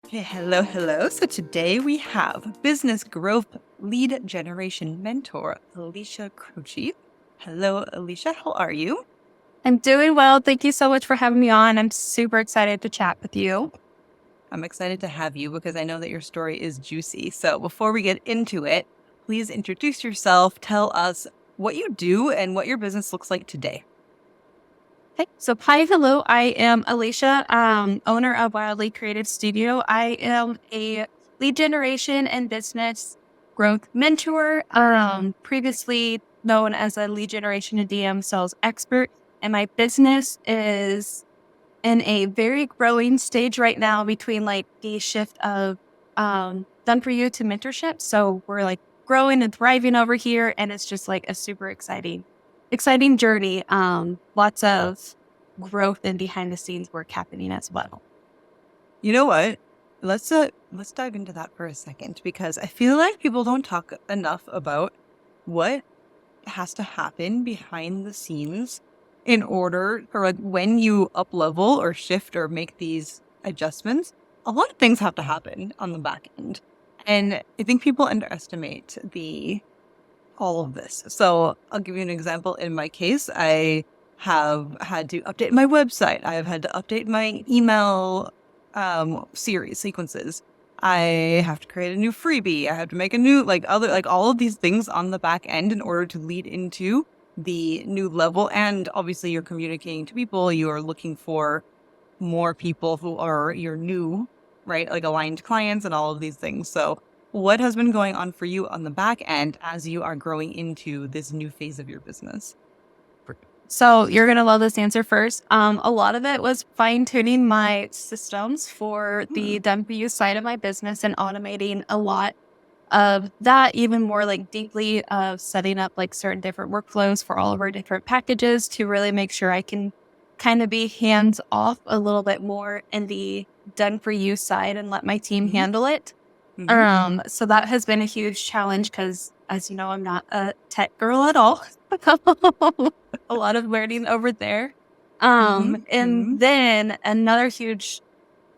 Okay, hello, hello. So today we have business growth lead generation mentor, Alicia Croci. Hello, Alicia. How are you? I'm doing well. Thank you so much for having me on. I'm super excited to chat with you. I'm excited to have you because I know that your story is juicy. So before we get into it, please introduce yourself. Tell us what you do and what your business looks like today. Hey, so hi, hello. I am Alicia, owner of Wildly Creative Studio. I am a lead generation and business growth mentor, previously known as a lead generation and DM sales expert. And my business is in a very growing stage right now between like the shift of done for you to mentorship. So we're like growing and thriving over here, and it's just like a super exciting journey. Lots of growth and behind the scenes work happening as well. You know what? Let's dive into that for a second because I feel like people don't talk enough about what has to happen behind the scenes in order for like when you up level or shift or make these adjustments. A lot of things have to happen on the back end. And I think people underestimate the all of this. So I'll give you an example. In my case, I have had to update my website. I have had to update my email series sequences. I have to create a new freebie. I have to make a new like all of these things on the back end in order to lead into the new level. And obviously you're communicating to people. You are looking for more people who are your new, right? Like aligned clients and all of these things. So what has been going on for you on the back end as you are growing into this new phase of your business? So you're gonna love this answer first. A lot of it was fine tuning my systems for Hmm. the done for you side of my business and automating a lot of that, even more like deeply of setting up like certain different workflows for all of our different packages to really make sure I can kind of be hands off a little bit more in the done for you side and let my team Hmm. handle it. Hmm. So that has been a huge challenge because, as you know, I'm not a tech girl at all. A lot of learning over there. Hmm. And Hmm. then another huge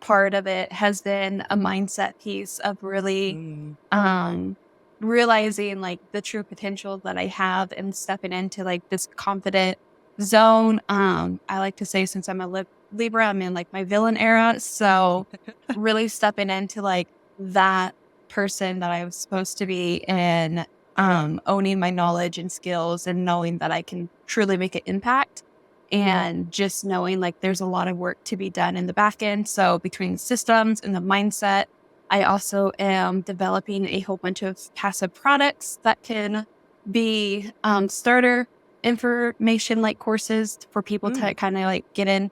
part of it has been a mindset piece of really Hmm. um realizing like the true potential that I have and stepping into like this confident zone. I like to say since I'm a Libra, I'm in like my villain era. So really stepping into like that person that I was supposed to be and owning my knowledge and skills and knowing that I can truly make an impact and just knowing like there's a lot of work to be done in the back end. So between the systems and the mindset, I also am developing a whole bunch of passive products that can be starter information like courses for people to Hmm. kind of like get in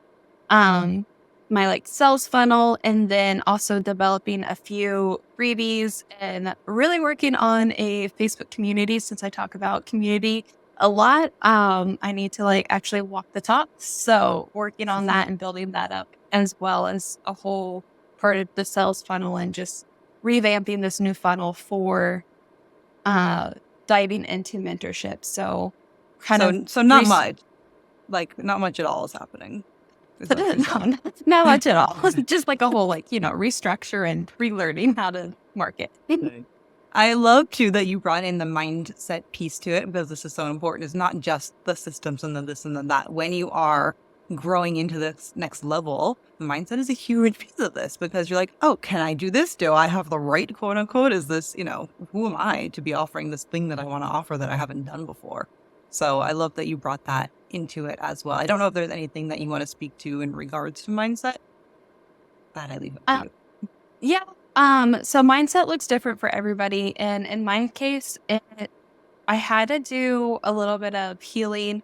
um, my like sales funnel, and then also developing a few freebies and really working on a Facebook community since I talk about community a lot. I need to like actually walk the talk. So working on that and building that up as well as a whole part of the sales funnel and just revamping this new funnel for uh diving into mentorship. So kind of So not much, like not much at all is happening, is what no, you're saying. not much at all. Just like a whole like, restructure and relearning how to market. Right. I love too that you brought in the mindset piece to it because this is so important. It's not just the systems and the this and the that. When you are growing into this next level, the mindset is a huge piece of this because you're like, oh, can I do this? Do I have the right quote unquote? Is this, who am I to be offering this thing that I want to offer that I haven't done before? So I love that you brought that into it as well. I don't know if there's anything that you want to speak to in regards to mindset, but I leave it to Uh, you. yeah. So mindset looks different for everybody. And in my case, I had to do a little bit of healing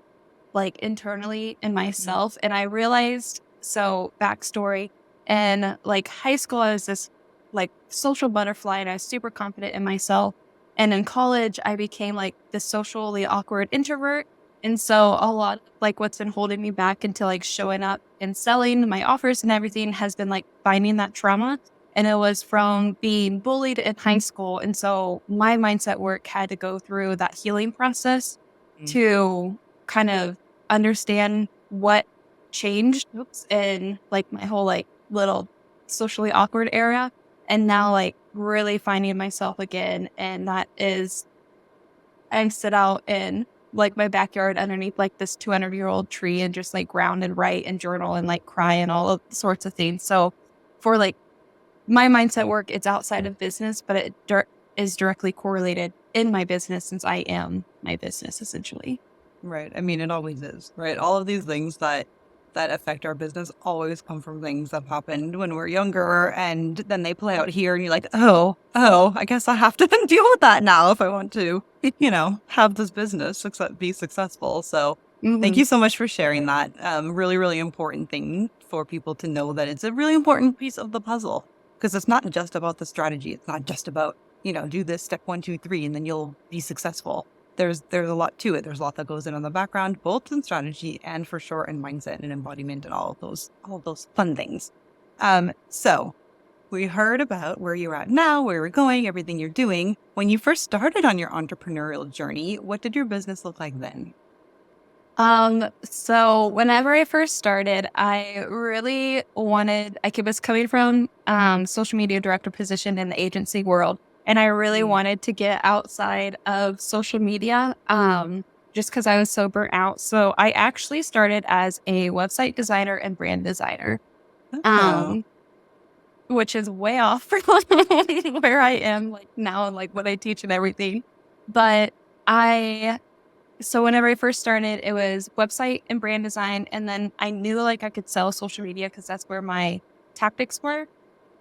like internally in Mm. myself. And I realized, so backstory, in like high school, I was this like social butterfly and I was super confident in myself. And in college, I became like this socially awkward introvert. And so a lot of like what's been holding me back into like showing up and selling my offers and everything has been like finding that trauma. And it was from being bullied in high school. And so my mindset work had to go through that healing process Mm. to kind of understand what changed in like my whole like little socially awkward era. And now like really finding myself again. And that is, I sit out in like my backyard underneath like this 200-year-old tree and just like ground and write and journal and like cry and all of sorts of things. So for like my mindset work, it's outside of business, but it is directly correlated in my business since I am my business essentially. Right. I mean, it always is, right? All of these things that affect our business always come from things that happened when we're younger, and then they play out here, and you're like, oh, I guess I have to deal with that now if I want to, have this business be successful. So thank Mhm. you so much for sharing that. Really, really important thing for people to know that it's a really important piece of the puzzle, because it's not just about the strategy. It's not just about, do this step 1, 2, 3, and then you'll be successful. There's a lot to it. There's a lot that goes in on the background, both in strategy and for sure in mindset and embodiment and all of those fun things. So we heard about where you're at now, where you're going, everything you're doing. When you first started on your entrepreneurial journey, what did your business look like then? So whenever I first started, I really wanted, I was coming from, social media director position in the agency world. And I really Mm. wanted to get outside of social media, just cause I was so burnt out. So I actually started as a website designer and brand designer, Oh, um, which is way off from where I am like now and like what I teach and everything. But I so whenever I first started, it was website and brand design, and then I knew like I could sell social media because that's where my tactics were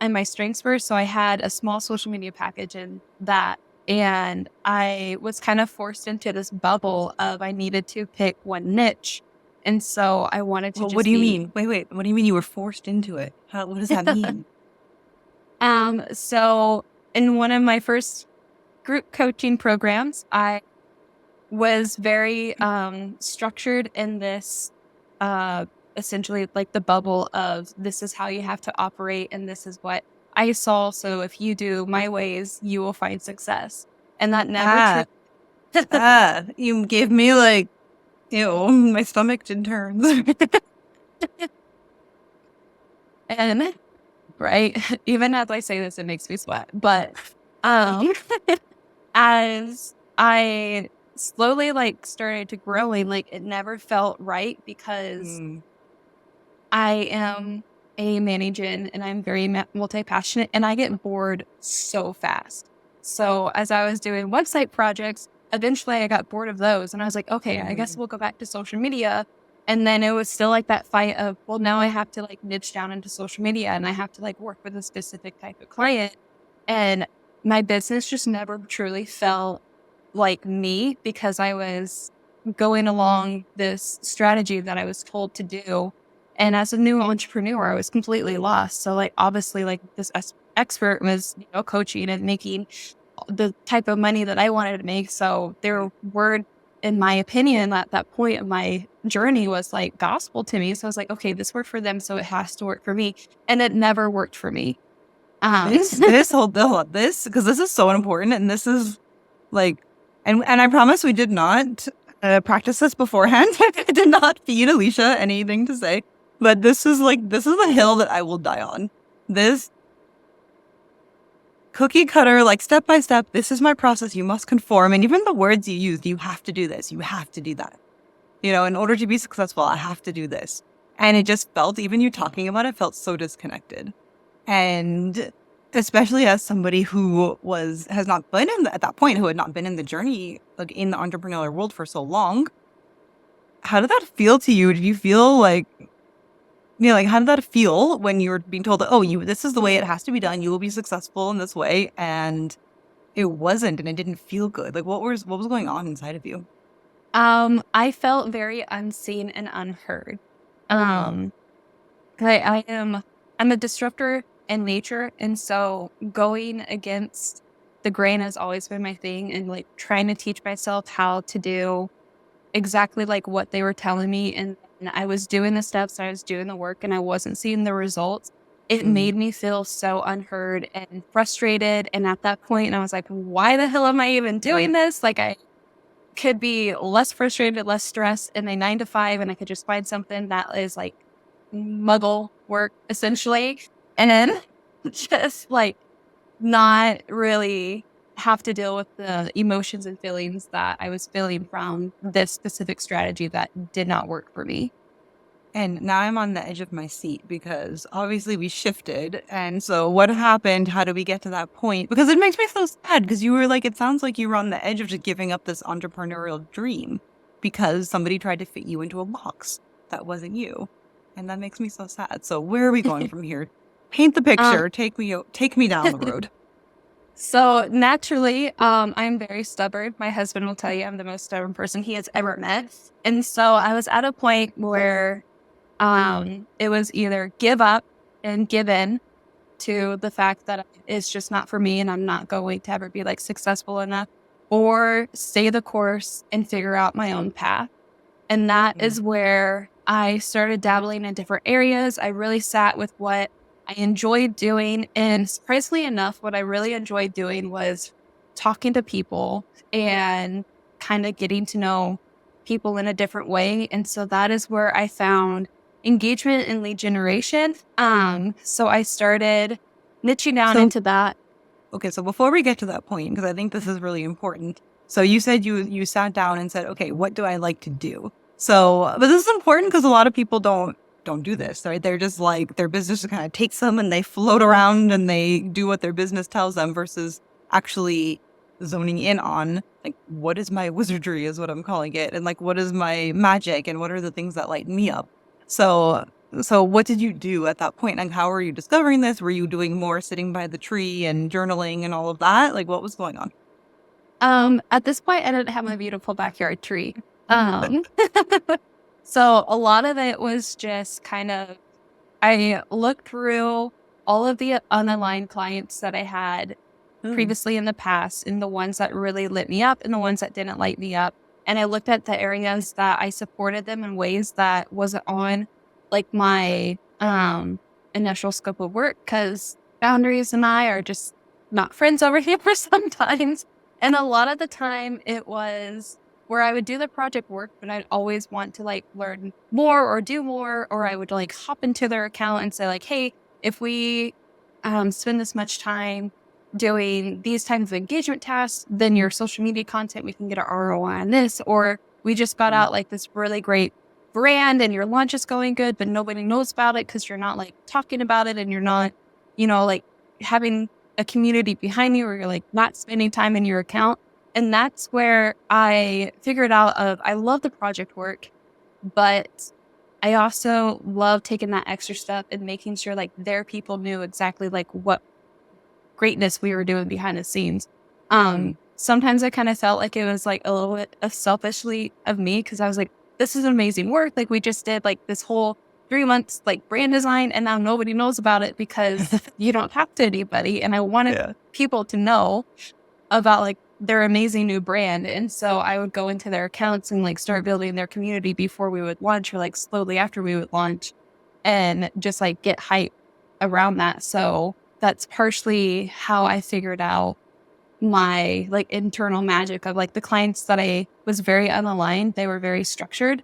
and my strengths were. So I had a small social media package in that, and I was kind of forced into this bubble of I needed to pick one niche, and so I wanted to well, what do just you be. mean? Wait. What do you mean you were forced into it? What does that mean? So in one of my first group coaching programs, I was very structured in this uh essentially like the bubble of this is how you have to operate and this is what I saw. So if you do my ways, you will find success. And that never Ah, truly you gave me like, my stomach did turns. and right. Even as I say this, it makes me sweat. But um as I slowly like started to growing, like it never felt right because Mm. I am a managing and I'm very multi-passionate and I get bored so fast. So as I was doing website projects, eventually I got bored of those and I was like, okay, I guess Mhm. we'll go back to social media. And then it was still like that fight of, well, now I have to like niche down into social media and I have to like work with a specific type of client. And my business just never truly felt like me because I was going along this strategy that I was told to do, and as a new entrepreneur, I was completely lost. So, like, obviously, like this expert was, coaching and making the type of money that I wanted to make. So, their word, in my opinion, at that point of my journey was like gospel to me. So, I was like, okay, this worked for them. So, it has to work for me. And it never worked for me. Um, This, because this is so important, and this is like, and I promise we did not practice this beforehand. I did not feed Alicia anything to say, but this is a hill that I will die on. This cookie cutter, like step by step, this is my process. You must conform, and even the words you use, you have to do this, you have to do that. In order to be successful, I have to do this, and it just felt, even you talking about it, felt so disconnected. And especially as somebody who has not been at that point, who had not been in the journey, like in the entrepreneurial world for so long, how did that feel to you? Did you feel like, like how did that feel when you were being told that, oh, this is the way it has to be done. You will be successful in this way. And it wasn't, and it didn't feel good. Like what was going on inside of you? I felt very unseen and unheard. Mm. Um, I'm a disruptor in nature, and so going against the grain has always been my thing, and like trying to teach myself how to do exactly like what they were telling me, and I was doing the steps, I was doing the work, and I wasn't seeing the results. It Mm. made me feel so unheard and frustrated. And at that point, I was like, "Why the hell am I even doing this?" Like I could be less frustrated, less stressed in a 9 to 5, and I could just find something that is like muggle work essentially. And then just like not really have to deal with the emotions and feelings that I was feeling from this specific strategy that did not work for me. And now I'm on the edge of my seat because obviously we shifted. And so what happened? How did we get to that point? Because it makes me so sad because you were like, it sounds like you were on the edge of just giving up this entrepreneurial dream because somebody tried to fit you into a box that wasn't you. And that makes me so sad. So where are we going from here? Paint the Um, picture. Take me down the road. So naturally, I'm very stubborn. My husband will tell you I'm the most stubborn person he has ever met. And so I was at a point where it was either give up and give in to the fact that it's just not for me and I'm not going to ever be like successful enough, or stay the course and figure out my own path. And that Mm. is where I started dabbling in different areas. I really sat with what I enjoyed doing. And surprisingly enough, what I really enjoyed doing was talking to people and kind of getting to know people in a different way. And so that is where I found engagement and lead generation. So I started niching down So into that. okay, so before we get to that point, because I think this is really important. So you said you sat down and said, okay, what do I like to do? So, but this is important because a lot of people don't do this, right? They're just like their business just kind of takes them and they float around and they do what their business tells them versus actually zoning in on like what is my wizardry is what I'm calling it, and like what is my magic and what are the things that light me up. So so what did you do at that point? And how were you discovering this? Were you doing more sitting by the tree and journaling and all of that? Like what was going on? At this point, I didn't have my beautiful backyard tree. Um, so a lot of it was just kind of, I looked through all of the unaligned clients that I had Mm, previously in the past, and the ones that really lit me up and the ones that didn't light me up. And I looked at the areas that I supported them in ways that wasn't on like my initial scope of work, because boundaries and I are just not friends over here for sometimes. And a lot of the time it was where I would do the project work, but I'd always want to like learn more or do more, or I would like hop into their account and say like, hey, if we spend this much time doing these types of engagement tasks, then your social media content, we can get an ROI on this. Or we just got mm, out like this really great brand and your launch is going good, but nobody knows about it because you're not like talking about it and you're not, like having a community behind you, or you're like not spending time in your account. And that's where I figured out of I love the project work, but I also love taking that extra step and making sure like their people knew exactly like what greatness we were doing behind the scenes. mm, Sometimes I kind of felt like it was like a little bit of selfishly of me, because I was like, this is amazing work. Like we just did like this whole 3 months like brand design, and now nobody knows about it because you don't talk to anybody. And I wanted yeah. people to know about like their amazing new brand. And so I would go into their accounts and like start building their community before we would launch, or like slowly after we would launch, and just like get hype around that. So that's partially how I figured out my like internal magic of like the clients that I was very unaligned. They were very structured.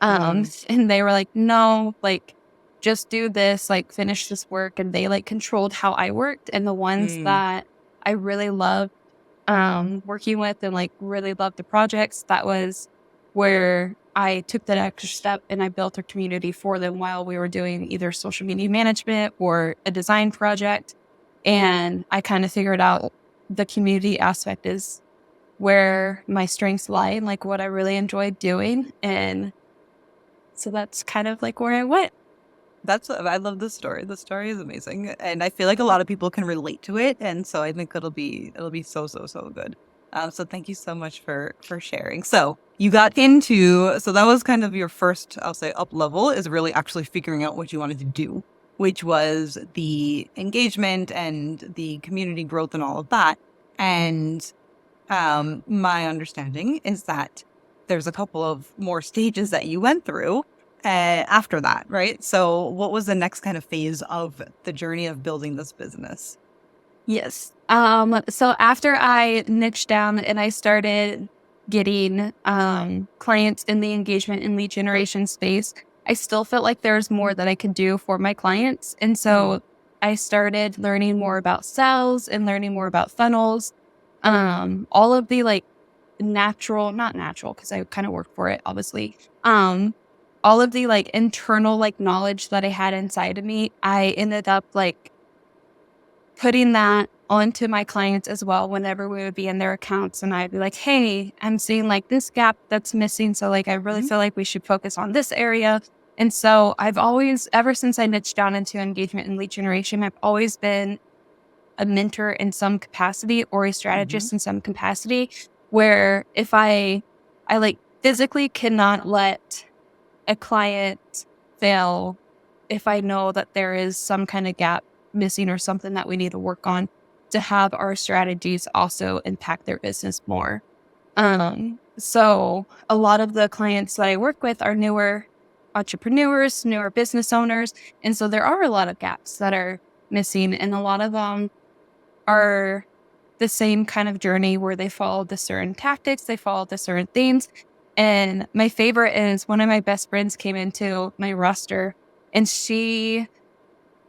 Mm, And they were like, no, like just do this, like finish this work. And they like controlled how I worked. And the ones mm. that I really loved working with and like really loved the projects, that was where I took that extra step and I built a community for them while we were doing either social media management or a design project. And I kind of figured out the community aspect is where my strengths lie and like what I really enjoyed doing. And so that's kind of like where I went. That's I love this story. The story is amazing, and I feel like a lot of people can relate to it, and so I think it'll be so so so good. So thank you so much for sharing. So you got into so that was kind of your first, I'll say, up level is really actually figuring out what you wanted to do, which was the engagement and the community growth and all of that. And my understanding is that there's a couple of more stages that you went through after that, right? So, what was the next kind of phase of the journey of building this business? Yes. So after I niched down and I started getting clients in the engagement and lead generation space, I still felt like there's more that I could do for my clients. And Mm, so I started learning more about sales and learning more about funnels. All of the like not natural, because I kind of worked for it, obviously. All of the like internal like knowledge that I had inside of me, I ended up like putting that onto my clients as well whenever we would be in their accounts, and I'd be like, hey, I'm seeing like this gap that's missing. So like I really feel like we should focus on this area. And so I've always, ever since I niched down into engagement and lead generation, I've always been a mentor in some capacity or a strategist in some capacity, where if I like physically cannot let a client fail if I know that there is some kind of gap missing or something that we need to work on to have our strategies also impact their business more. So a lot of the clients that I work with are newer entrepreneurs, newer business owners. And so there are a lot of gaps that are missing, and a lot of them are the same kind of journey where they follow the certain tactics, they follow the certain themes. And my favorite is one of my best friends came into my roster, and she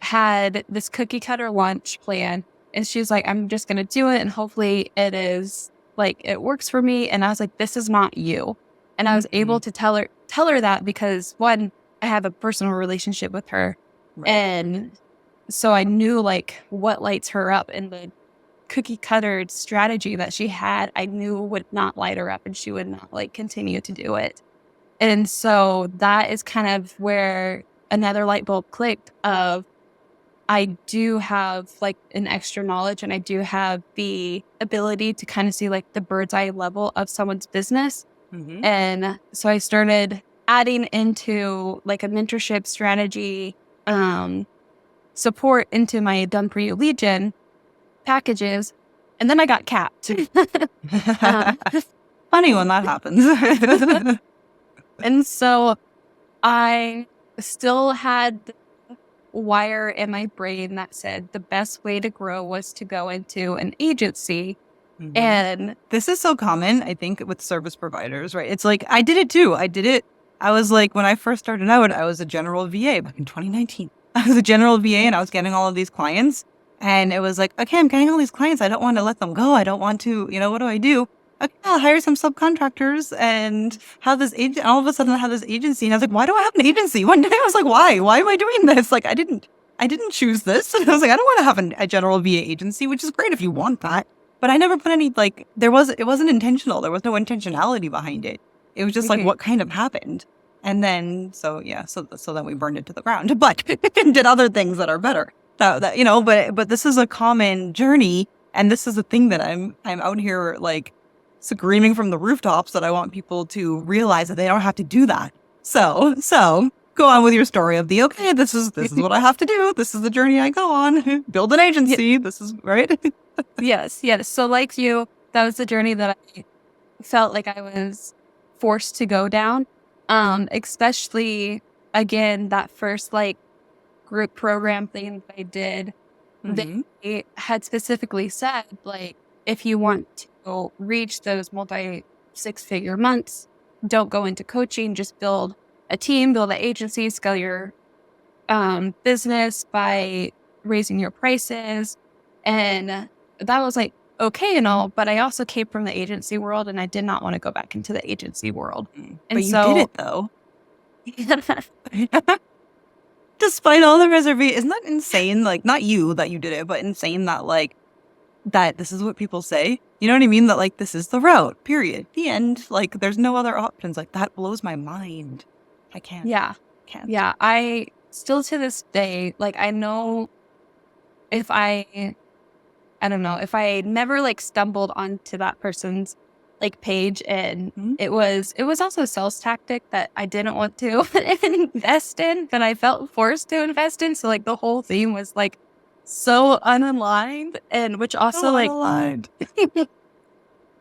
had this cookie cutter lunch plan. And she's like, I'm just going to do it. And hopefully it is like, it works for me. And I was like, this is not you. And I was able to tell her that because, one, I have a personal relationship with her. Right. And so I knew like what lights her up, and the cookie cutter strategy that she had, I knew would not light her up, and she would not like continue to do it. And so that is kind of where another light bulb clicked of, I do have like an extra knowledge, and I do have the ability to kind of see like the bird's eye level of someone's business. And so I started adding into like a mentorship strategy, support into my done for you lead gen packages. And then I got capped. Funny when that happens. And so I still had the wire in my brain that said the best way to grow was to go into an agency. And this is so common, I think, with service providers, right? It's like, I did it too. I was like, when I first started out, I was a general VA back in 2019. I was a general VA and I was getting all of these clients. And it was like, okay, I'm getting all these clients. I don't want to let them go. I don't want to, what do I do? Okay, I'll hire some subcontractors and have this agent. All of a sudden I have this agency. And I was like, why do I have an agency? One day I was like, why? Why am I doing this? Like, I didn't choose this. And I was like, I don't want to have a general VA agency, which is great if you want that. But I never put any, like, it wasn't intentional. There was no intentionality behind it. It was just like what kind of happened. And then, so then we burned it to the ground, but did other things that are better. But this is a common journey. And this is a thing that I'm out here like screaming from the rooftops that I want people to realize that they don't have to do that. So go on with your story of okay, this is what I have to do. This is the journey I go on. Build an agency. This is right. Yes. So like you, that was the journey that I felt like I was forced to go down. Especially again, that first like group program thing that I did, they had specifically said, like, if you want to reach those multi 6-figure months, don't go into coaching, just build a team, build an agency, scale your business by raising your prices. And that was like, okay and all, but I also came from the agency world and I did not want to go back into the agency world. And but you did it though. Despite all the reservation, isn't that insane? Like, not you that you did it, but insane that like, that this is what people say. You know what I mean? That like, this is the route, period. The end. Like, there's no other options. Like, that blows my mind. I can't. Yeah. I still to this day, like, I know if I don't know, if I never like stumbled onto that person's like page and it was also a sales tactic that I didn't want to invest in, but I felt forced to invest in. So like the whole theme was like so unaligned, and which also like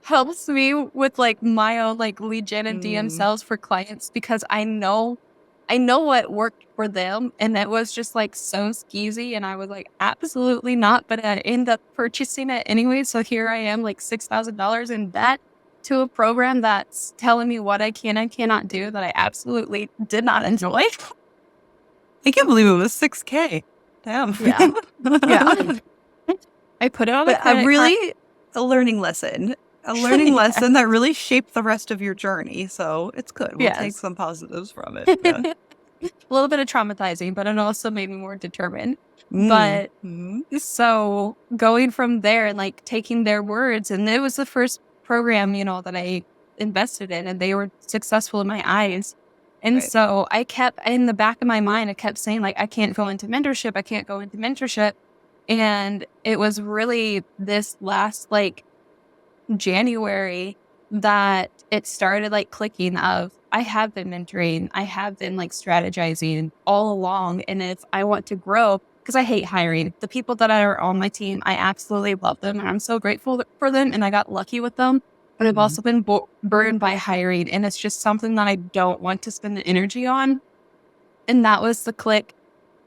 helps me with like my own like lead gen and DM sales for clients, because I know what worked for them, and it was just like so skeezy, and I was like, absolutely not. But I ended up purchasing it anyway. So here I am, like $6,000 in debt to a program that's telling me what I can and cannot do, that I absolutely did not enjoy. I can't believe it was $6,000. Damn. Yeah. Yeah. I put it on a But credit a learning lesson. A learning card. lesson that really shaped the rest of your journey. So it's good. We'll take Yes. some positives from it. Yeah. A little bit of traumatizing, but it also made me more determined. Mm. But Mm. so going from there and like taking their words, and it was the first program, you know, that I invested in, and they were successful in my eyes. And Right. so I kept in the back of my mind, I kept saying, like, I can't go into mentorship. I can't go into mentorship. And it was really this last like January that it started like clicking of I have been mentoring, I have been like strategizing all along. And if I want to grow, because I hate hiring the people that are on my team, I absolutely love them and I'm so grateful for them. And I got lucky with them. But I've Mm. also been burned by hiring. And it's just something that I don't want to spend the energy on. And that was the click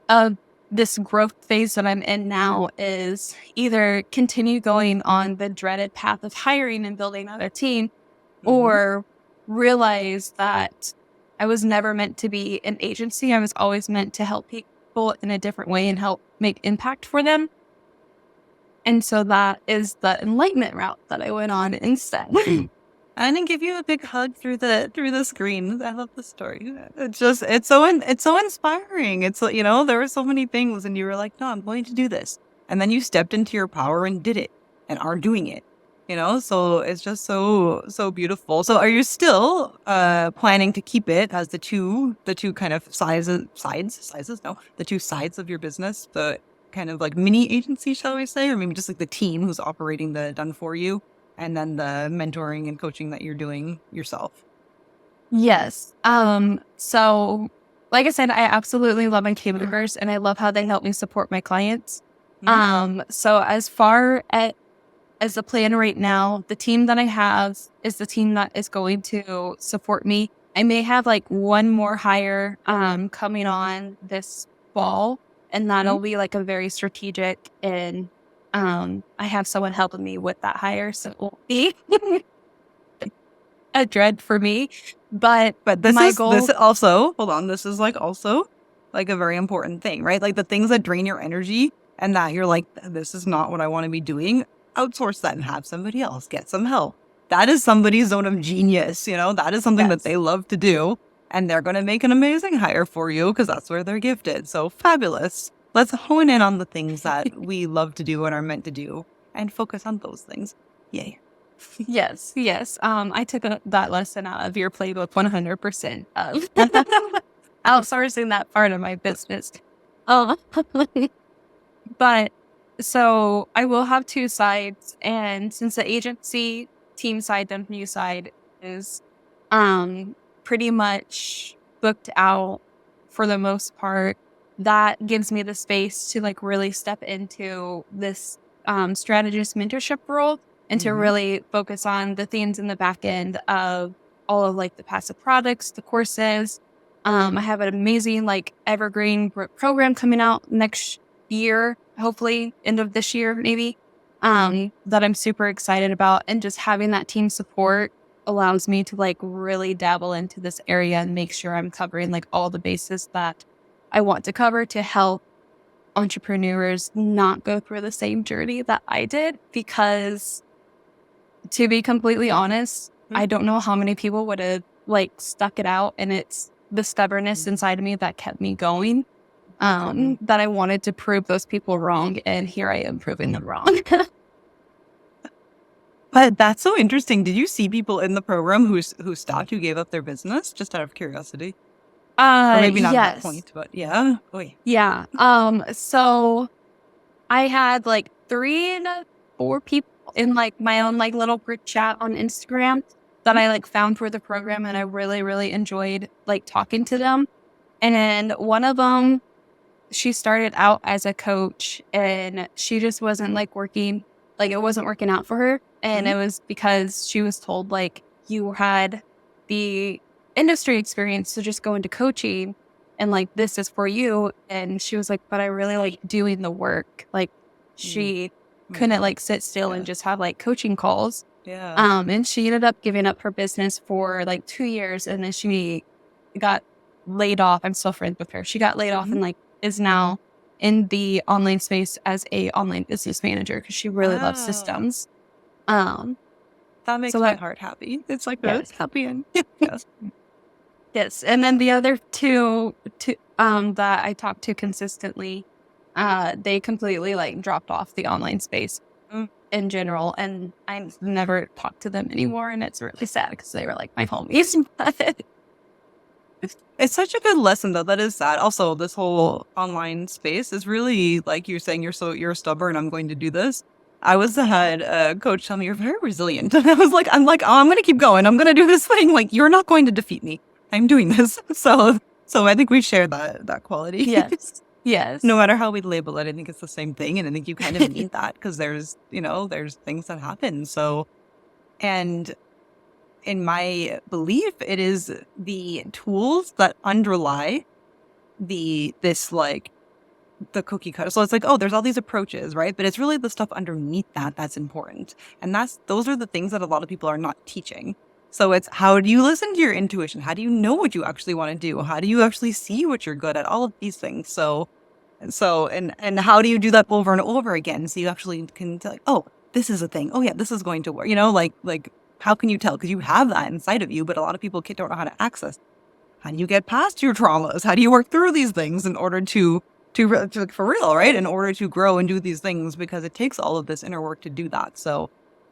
of this growth phase that I'm in now is either continue going on the dreaded path of hiring and building out a team Mm-hmm. or realize that I was never meant to be an agency. I was always meant to help people in a different way and help make impact for them. And so that is the enlightenment route that I went on instead. I didn't give you a big hug through the screen. I love the story. It's just it's so inspiring. It's like, there were so many things and you were like, no, I'm going to do this. And then you stepped into your power and did it and are doing it. So it's just so beautiful. So are you still planning to keep it as the two kind of sizes? No, the two sides of your business, the kind of like mini agency, shall we say, or maybe just like the team who's operating the done for you? And then the mentoring and coaching that you're doing yourself. Yes. So like I said, I absolutely love my team members and I love how they help me support my clients. So as far as the plan right now, the team that I have is the team that is going to support me. I may have like one more hire coming on this fall, and that'll be like a very strategic and I have someone helping me with that hire, so it won't be a dread for me. But But my this goal, also, hold on, this is like also like a very important thing, right? Like the things that drain your energy and that you're like, this is not what I want to be doing. Outsource that and have somebody else get some help. That is somebody's zone of genius, that is something that yes. they love to do. And they're going to make an amazing hire for you because that's where they're gifted. So fabulous. Let's hone in on the things that we love to do and are meant to do and focus on those things. Yay. Yes, yes. I took that lesson out of your playbook 100% of outsourcing that part of my business. Uh, but so I will have two sides, and since the agency team side, the new side is pretty much booked out for the most part, that gives me the space to like really step into this strategist mentorship role and to Mm-hmm. really focus on the things in the back end of all of like the passive products, the courses. I have an amazing like evergreen program coming out next year, hopefully end of this year, maybe, that I'm super excited about. And just having that team support allows me to like really dabble into this area and make sure I'm covering like all the bases that I want to cover to help entrepreneurs not go through the same journey that I did. Because to be completely honest, I don't know how many people would have like stuck it out. And it's the stubbornness inside of me that kept me going. That I wanted to prove those people wrong, and here I am proving them wrong. But that's so interesting. Did you see people in the program who stopped, who gave up their business, just out of curiosity? Or maybe not at that Yes. point, but yeah. Oy. Yeah. So I had like 3 to 4 people in like my own like little group chat on Instagram that I like found for the program, and I really, really enjoyed like talking to them. And then one of them, she started out as a coach and she just wasn't like working, like it wasn't working out for her. And Mhm. it was because she was told like you had the industry experience to just go into coaching and like this is for you. And she was like, but I really like doing the work. Like Mm. she couldn't Yeah. like sit still and Yeah. just have like coaching calls. Yeah. And she ended up giving up her business for like 2 years and then she got laid off. I'm still friends with her. She got laid off Mhm. and like is now in the online space as a online business manager because she really loves Wow. systems. Um, That makes so my that heart happy. It's like a yes, happy end. Yes. yes, and then the other two that I talk to consistently, they completely like dropped off the online space Mm. in general, and I never talk to them anymore, and it's really sad because they were like my homies. It's such a good lesson though. That is sad. Also, this whole online space is really like you're saying you're stubborn, I'm going to do this. I was had a coach tell me you're very resilient. And I'm like, oh, I'm gonna keep going. I'm gonna do this thing. Like, you're not going to defeat me. I'm doing this. So I think we share that quality. Yes, No yes. matter how we label it, I think it's the same thing. And I think you kind of need that because there's things that happen. So, and in my belief, it is the tools that underlie the cookie cutter. So it's like, oh, there's all these approaches, right? But it's really the stuff underneath that's important. And those are the things that a lot of people are not teaching. So it's, how do you listen to your intuition? How do you know what you actually want to do? How do you actually see what you're good at? All of these things. And how do you do that over and over again? So you actually can tell, like, oh, this is a thing. Oh yeah, this is going to work. Like how can you tell? Because you have that inside of you, but a lot of people don't know how to access. How do you get past your traumas? How do you work through these things in order to for real, right? In order to grow and do these things, because it takes all of this inner work to do that. So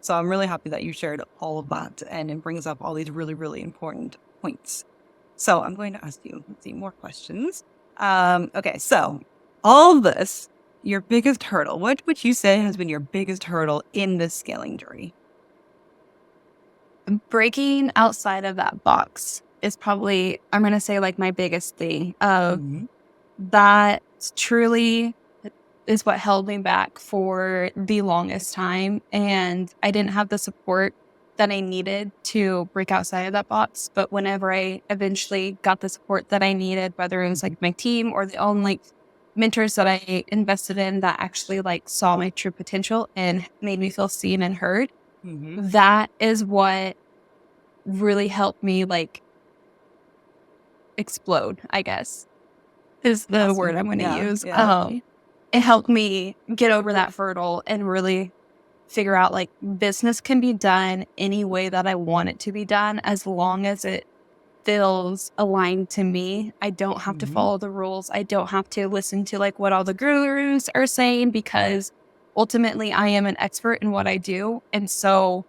I'm really happy that you shared all of that, and it brings up all these really, really important points. So I'm going to ask you, let's see, more questions. Okay, so all of this, your biggest hurdle, what would you say has been your biggest hurdle in this scaling journey? Breaking outside of that box is probably, I'm going to say, like my biggest thing. That truly is what held me back for the longest time. And I didn't have the support that I needed to break outside of that box. But whenever I eventually got the support that I needed, whether it was like my team or the own like mentors that I invested in that actually like saw my true potential and made me feel seen and heard, Mm-hmm. that is what really helped me like explode, I guess, is the word Awesome. I'm going to Yeah, use. yeah. It helped me get over that hurdle and really figure out like business can be done any way that I want it to be done as long as it feels aligned to me. I don't have to Mm-hmm. follow the rules. I don't have to listen to like what all the gurus are saying because ultimately I am an expert in what I do. And so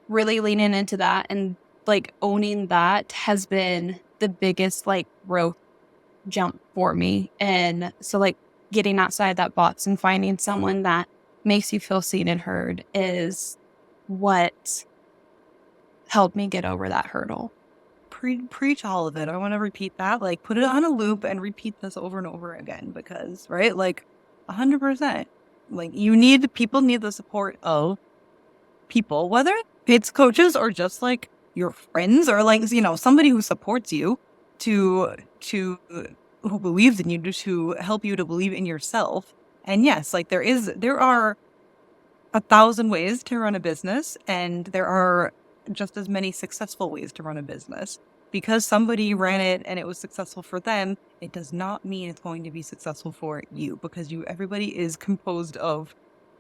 really leaning into that and like owning that has been the biggest like growth jump for me. And so like getting outside that box and finding someone that makes you feel seen and heard is what helped me get over that hurdle. Preach all of it. I want to repeat that. Like, put it on a loop and repeat this over and over again, because, right? Like, 100%. Like, people need the support of people, whether it's coaches or just like your friends, or like, somebody who supports you to who believes in you, to help you to believe in yourself. And yes, like there are 1,000 ways to run a business, and there are just as many successful ways to run a business. Because somebody ran it and it was successful for them, it does not mean it's going to be successful for you, because everybody is composed of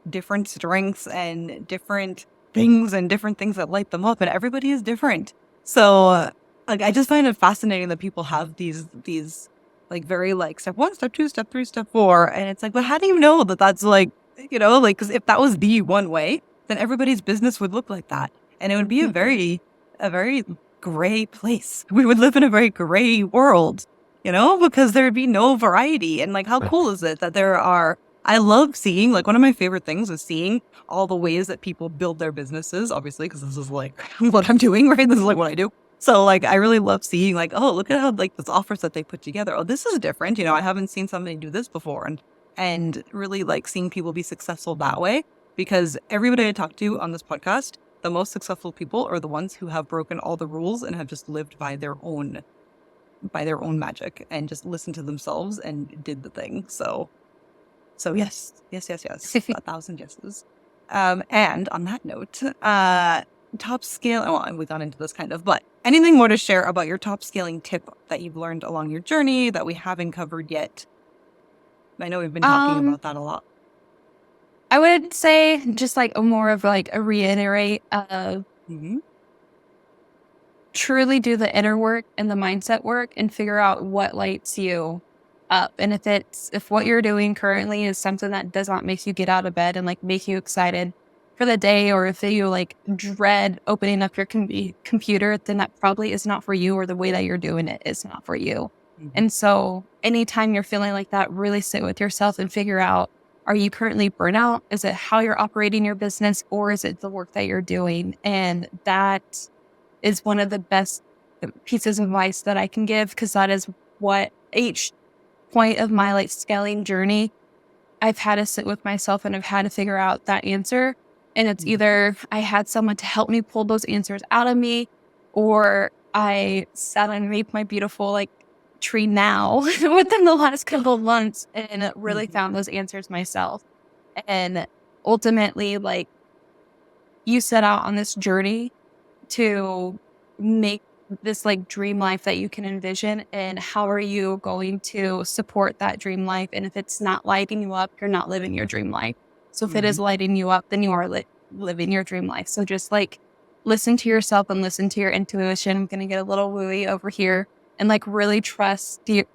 different strengths and different things that light them up, and everybody is different. So like, I just find it fascinating that people have these like very like step 1, step 2, step 3, step 4, and it's like, but how do you know that that's like, like, because if that was the one way, then everybody's business would look like that, and it would be a very gray place. We would live in a very gray world, because there would be no variety. And like, how cool is it that I love seeing, like, one of my favorite things is seeing all the ways that people build their businesses, obviously, because this is like what I'm doing, right? This is like what I do. So like, I really love seeing like, oh, look at how like this offers that they put together. Oh, this is different. I haven't seen somebody do this before. And really like seeing people be successful that way, because everybody I talk to on this podcast, the most successful people are the ones who have broken all the rules and have just lived by their own magic, and just listened to themselves and did the thing. So yes, 1,000 yeses. And on that note, top scale. Well, we got into this kind of, but anything more to share about your top scaling tip that you've learned along your journey that we haven't covered yet? I know we've been talking Um, about that a lot. I would say just like a more of like a reiterate of Mm-hmm. truly do the inner work and the mindset work and figure out what lights you up. And if what you're doing currently is something that does not make you get out of bed and like make you excited for the day, or if you like dread opening up your computer, then that probably is not for you, or the way that you're doing it is not for you. Mm-hmm. And so anytime you're feeling like that, really sit with yourself and figure out, are you currently burnout? Is it how you're operating your business, or is it the work that you're doing? And that is one of the best pieces of advice that I can give, because that is what each point of my like scaling journey, I've had to sit with myself and I've had to figure out that answer. And it's Mm-hmm. either I had someone to help me pull those answers out of me, or I sat underneath my beautiful like tree now within the last couple of months and really Mm-hmm. found those answers myself. And ultimately, like, you set out on this journey to make this like dream life that you can envision, and how are you going to support that dream life? And if it's not lighting you up, you're not living your dream life. So if it Mm-hmm. is lighting you up, then you are living your dream life. So just like listen to yourself and listen to your intuition. I'm gonna get a little wooey over here, and like really trust the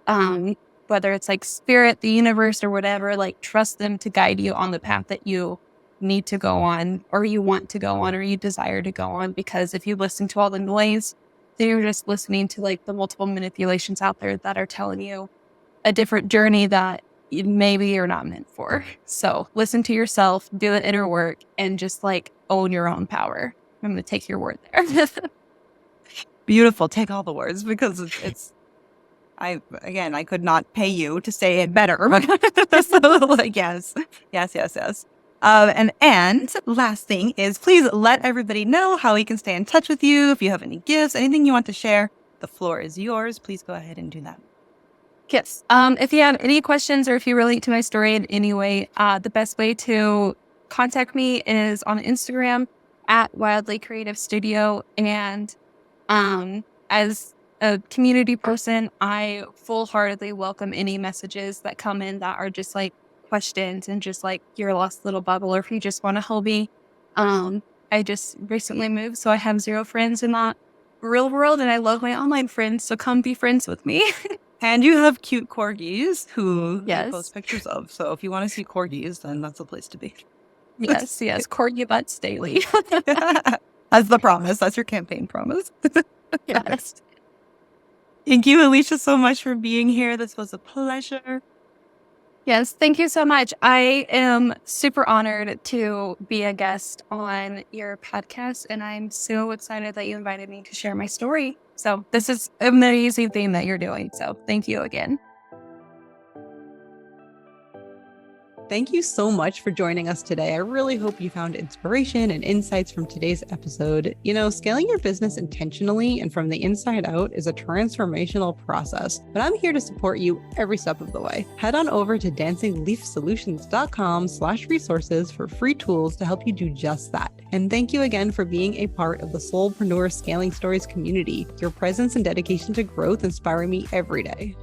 um whether it's like spirit, the universe, or whatever, like trust them to guide you on the path that you need to go on, or you want to go on, or you desire to go on. Because if you listen to all the noise, then you're just listening to like the multiple manipulations out there that are telling you a different journey that maybe you're not meant for. So listen to yourself, do the inner work, and just like own your own power. I'm going to take your word there. Beautiful. Take all the words, because it's I could not pay you to say it better. So, like, yes, yes, yes, yes. And last thing is, please let everybody know how we can stay in touch with you. If you have any gifts, anything you want to share, the floor is yours. Please go ahead and do that. Yes. If you have any questions, or if you relate to my story in any way, the best way to contact me is on Instagram at Wildly Creative Studio. And as a community person, I full-heartedly welcome any messages that come in that are just like questions and just like your lost little bubble, or if you just want to help me. Um, I just recently moved, so I have zero friends in that real world, and I love my online friends. So come be friends with me. And you have cute corgis who you Yes. post pictures of. So if you want to see corgis, then that's the place to be. Yes, yes, corgi butts daily. That's the promise. That's your campaign promise. Perfect. Yes. Thank you, Alicia, so much for being here. This was a pleasure. Yes, thank you so much. I am super honored to be a guest on your podcast, and I'm so excited that you invited me to share my story. So this is an amazing thing that you're doing. So thank you again. Thank you so much for joining us today. I really hope you found inspiration and insights from today's episode. You know, scaling your business intentionally and from the inside out is a transformational process, but I'm here to support you every step of the way. Head on over to dancingleafsolutions.com/resources for free tools to help you do just that. And thank you again for being a part of the Soulpreneur Scaling Stories community. Your presence and dedication to growth inspire me every day.